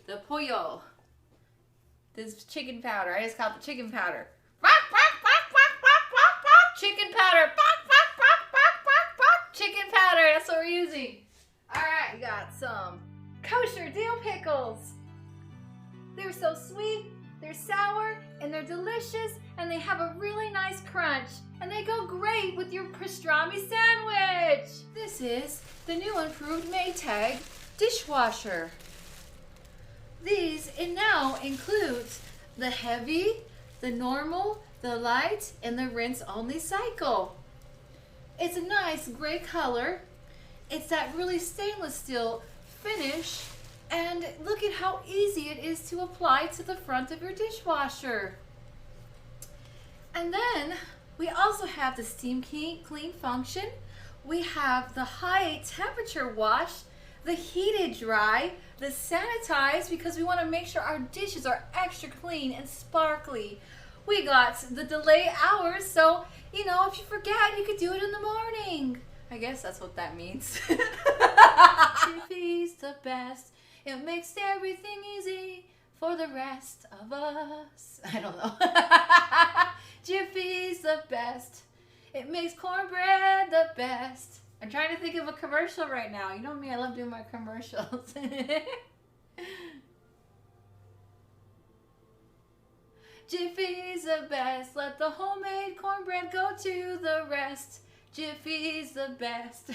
The pollo. This chicken powder. I just call it the chicken powder. Chicken powder. Chicken powder. That's what we're using. Alright, we got some kosher dill pickles. They're so sweet, they're sour, and they're delicious, and they have a really nice crunch. And they go great with your pastrami sandwich. This is the new improved Maytag dishwasher. It now includes the heavy, the normal, the light, and the rinse only cycle. It's a nice gray color. It's that really stainless steel finish, and look at how easy it is to apply to the front of your dishwasher. And then we also have the steam clean function. We have the high temperature wash, the heated dry, the sanitize, because we want to make sure our dishes are extra clean and sparkly. We got the delay hours, so you know, if you forget, you could do it in the morning. I guess that's what that means. Jiffy's the best. It makes everything easy for the rest of us. I don't know. Jiffy's the best. It makes cornbread the best. I'm trying to think of a commercial right now. You know me, I love doing my commercials. Jiffy's the best. Let the homemade cornbread go to the rest. Jiffy's the best.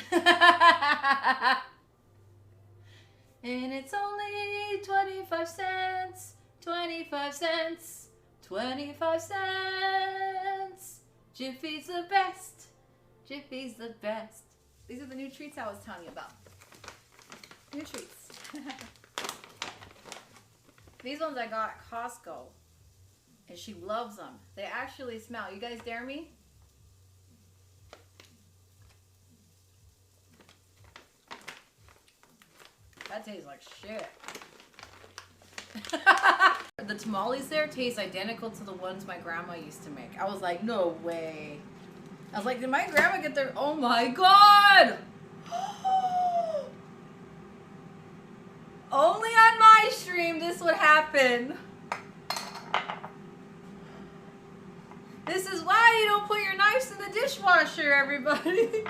And it's only 25 cents. 25 cents. 25 cents. Jiffy's the best. Jiffy's the best. These are the new treats I was telling you about. New treats. These ones I got at Costco. And she loves them. They actually smell. You guys dare me? That tastes like shit. The tamales there taste identical to the ones my grandma used to make. I was like, no way. I was like, did my grandma get their... Oh my God! Only on my stream this would happen. This is why you don't put your knives in the dishwasher, everybody.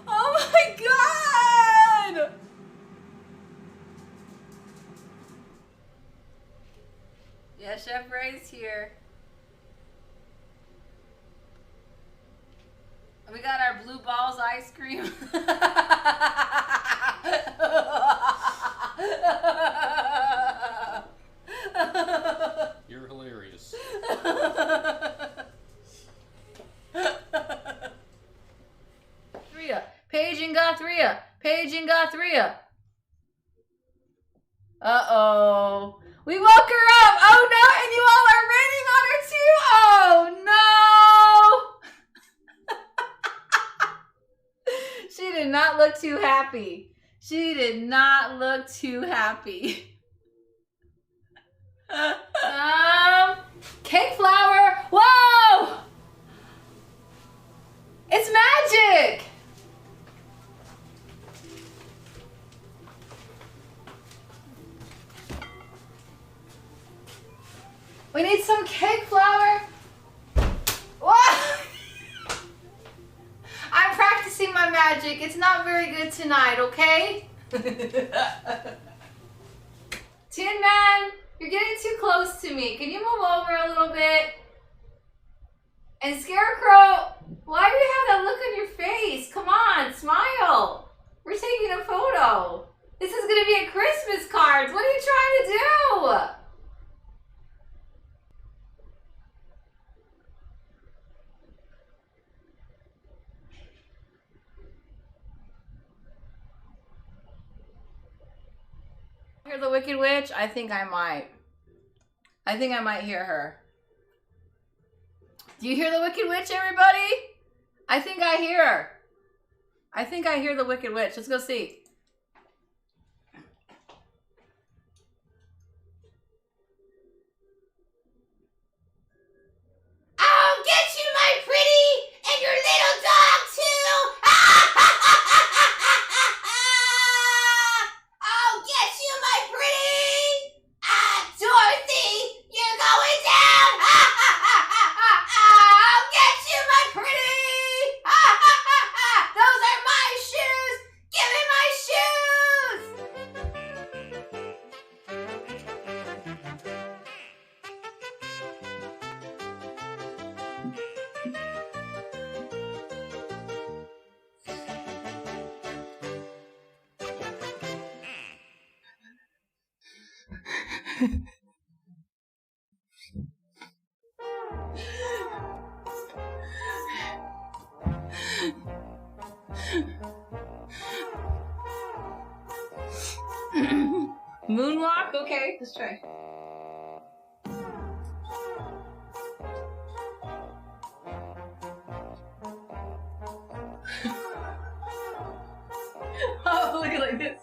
Oh my God! Yeah, Chef Ray's here. We got our blue balls ice cream. You're hilarious. Paige and Gothria. Paige and Gothria. Uh-oh. We woke her up. Oh, no. And you all are raining on her, too. Oh, no. She did not look too happy. She did not look too happy. Cake flour. Whoa. It's magic. We need some cake flour. Whoa! I'm practicing my magic. It's not very good tonight, okay? Tin Man, you're getting too close to me. Can you move over a little bit? And Scarecrow, why do you have that look on your face? Come on, smile. We're taking a photo. This is going to be a Christmas card. What are you trying to do? Hear the Wicked Witch? I think I might. I think I might hear her. Do you hear the Wicked Witch, everybody? I think I hear her. I think I hear the Wicked Witch. Let's go see. I'll get you, my pretty, and your little dog, too. I'll get you, my Moonwalk? Okay, let's try. Oh, look at like this.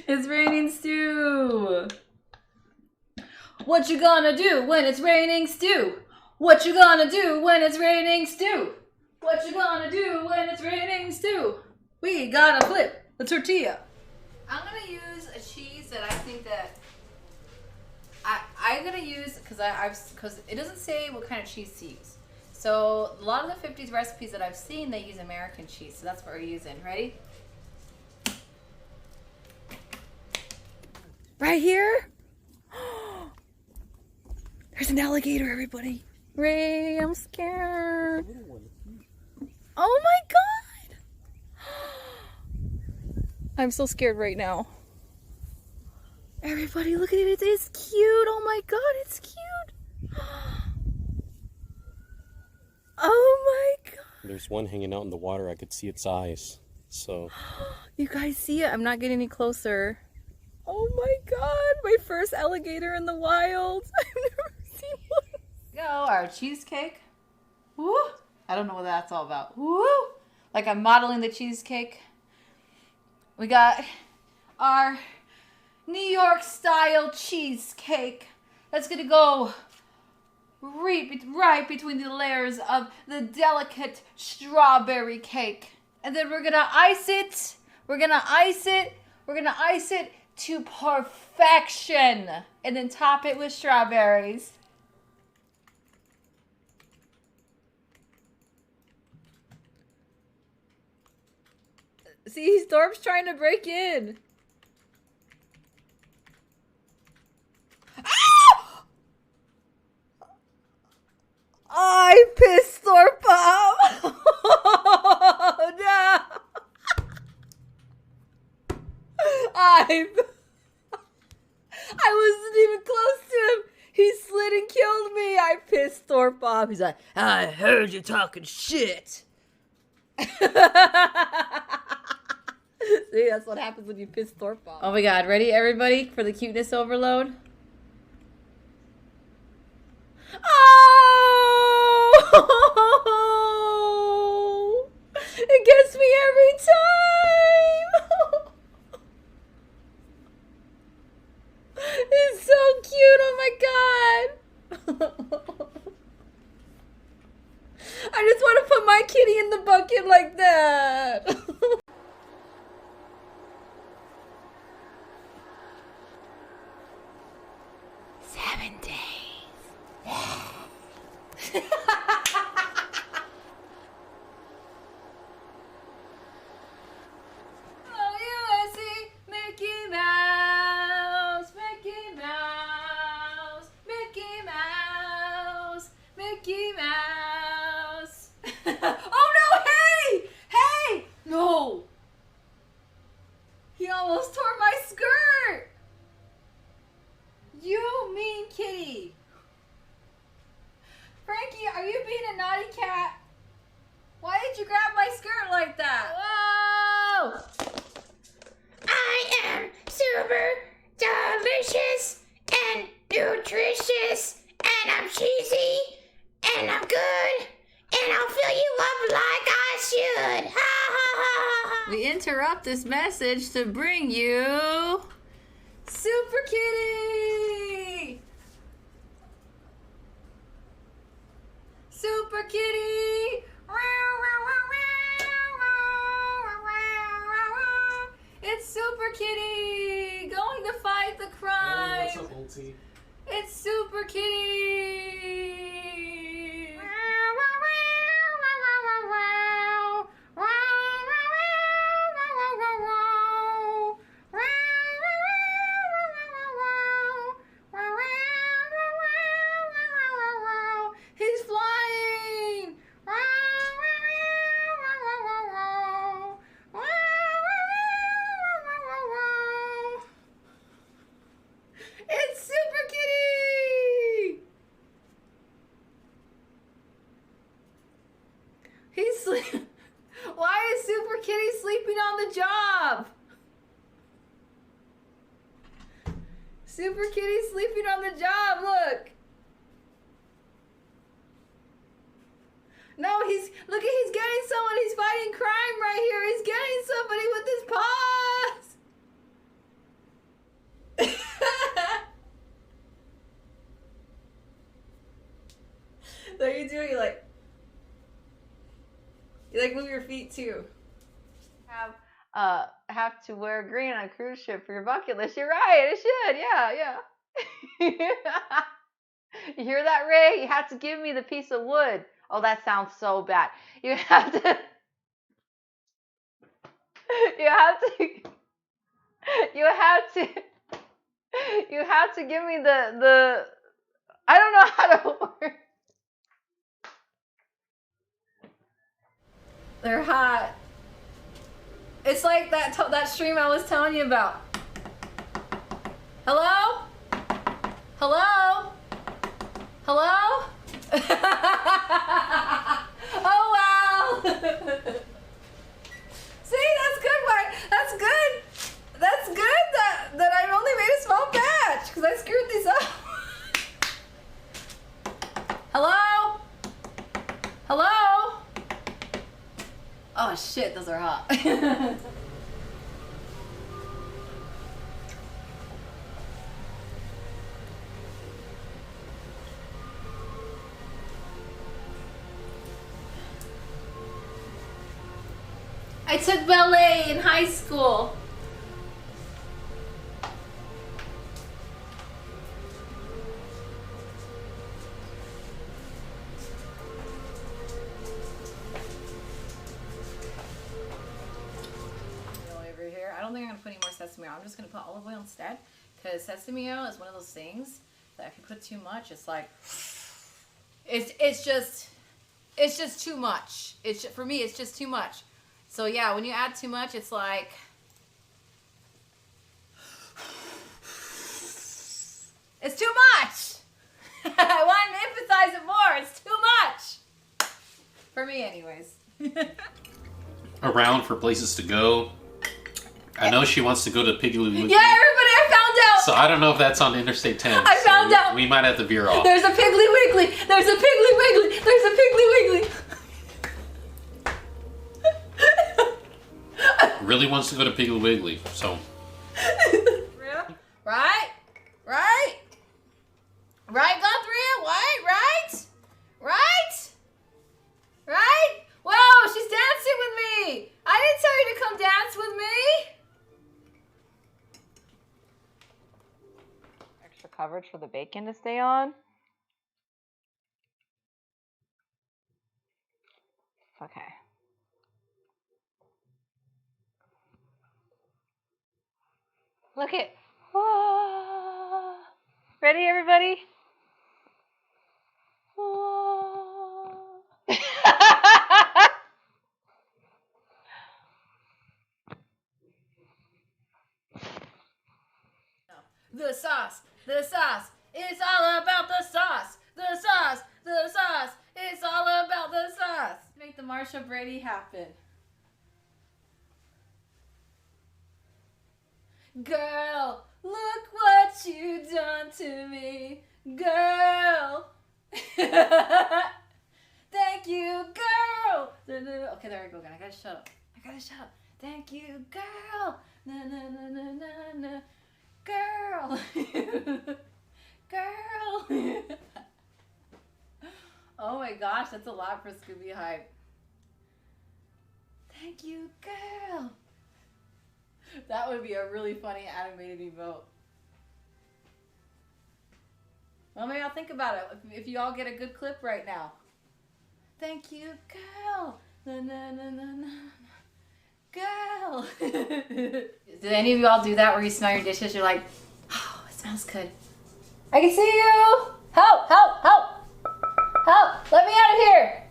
It's raining stew. What you gonna do when it's raining stew? What you gonna do when it's raining stew? What you gonna do when it's raining stew? We gotta flip the tortilla. I'm gonna use a cheese that I think that I'm gonna use because it doesn't say what kind of cheese to use. So a lot of the 50s recipes that I've seen, they use American cheese. So that's what we're using. Ready? Right here? There's an alligator, everybody. Ray, I'm scared. Oh my god! I'm so scared right now. Everybody, look at it. It's cute. Oh my god, it's cute. Oh my god. There's one hanging out in the water. I could see its eyes. So. You guys see it? I'm not getting any closer. Oh my god, my first alligator in the wild. I've never seen one. Go, our cheesecake. Woo! I don't know what that's all about. Woo! Like I'm modeling the cheesecake. We got our New York style cheesecake. That's gonna go right between the layers of the delicate strawberry cake. And then we're gonna ice it. We're gonna ice it to perfection. And then top it with strawberries. See, Storm's trying to break in. Ah! I pissed Thorpe off. Oh, no. I wasn't even close to him. He slid and killed me. I pissed Thorpe off. He's like, I heard you talking shit. See, that's what happens when you piss Thorpe off. Oh my god, ready everybody for the cuteness overload? Oh! It gets me every time! It's so cute, oh my god! I just want to put my kitty in the bucket like that! 7 days. Oh, USC, Mickey Mouse, Mickey Mouse, Mickey Mouse, Mickey Mouse. Oh no, hey! Hey! No! He almost tore my skirt! You mean kitty. Frankie, are you being a naughty cat? Why did you grab my skirt like that? Whoa! I am super delicious and nutritious, and I'm cheesy, and I'm good, and I'll fill you up like I should. Ha ha ha ha. We interrupt this message to bring you Super Kitty! Super Kitty! It's Super Kitty! Going to fight the crime! Hey, what's up, Ulti? It's Super Kitty! He's flying! He's sleeping. Why is Super Kitty sleeping on the job? Super Kitty's sleeping on the job, look. No, he's getting someone. He's fighting crime right here. He's getting somebody with his paws. So you do, you like move your feet too. Have to wear green on a cruise ship for your bucket list. You're right, it should, yeah. You hear that, Ray? You have to give me the piece of wood. Oh, that sounds so bad. You have to give me the I don't know how to work. They're hot. It's like that stream I was telling you about. Hello? Hello? Hello? Oh wow! See, that's good. That's good. That's good that I only made a small batch because I screwed these up. Hello? Hello? Oh shit, those are hot. I took ballet in high school. Over here. I don't think I'm gonna put any more sesame oil. I'm just gonna put olive oil instead, because sesame oil is one of those things that if you put too much, it's like it's just too much. For me, it's just too much. So yeah, when you add too much, it's like it's too much. I want to emphasize it more. It's too much. For me, anyways. Around for places to go. I know she wants to go to Piggly Wiggly. Yeah, everybody, I found out. So I don't know if that's on Interstate 10. I found out. We might have to veer off. There's a Piggly Wiggly. There's a Piggly Wiggly. There's a Piggly Wiggly. Really wants to go to Piggly Wiggly, so. Right? Right? Right, Guthrie? Right? Whoa, she's dancing with me. I didn't tell you to come dance with me. Extra coverage for the bacon to stay on. Okay. Look it. Whoa. Ready, everybody? Whoa. The sauce. It's all about the sauce. The sauce. It's all about the sauce. Make the Marsha Brady happen. Girl, look what you done to me. Girl. Thank you, girl. Okay, there I go. I gotta shut up. Thank you, girl. Na na na na na na. Girl. Girl. Oh my gosh, that's a lot for Scooby Hype. Thank you, girl. That would be a really funny animated emote. Well, maybe I'll think about it if you all get a good clip right now. Thank you, girl. Na na na na na. Girl. Did any of you all do that where you smell your dishes? You're like, oh, it smells good. I can see you. Help, help, help. Help, let me out of here.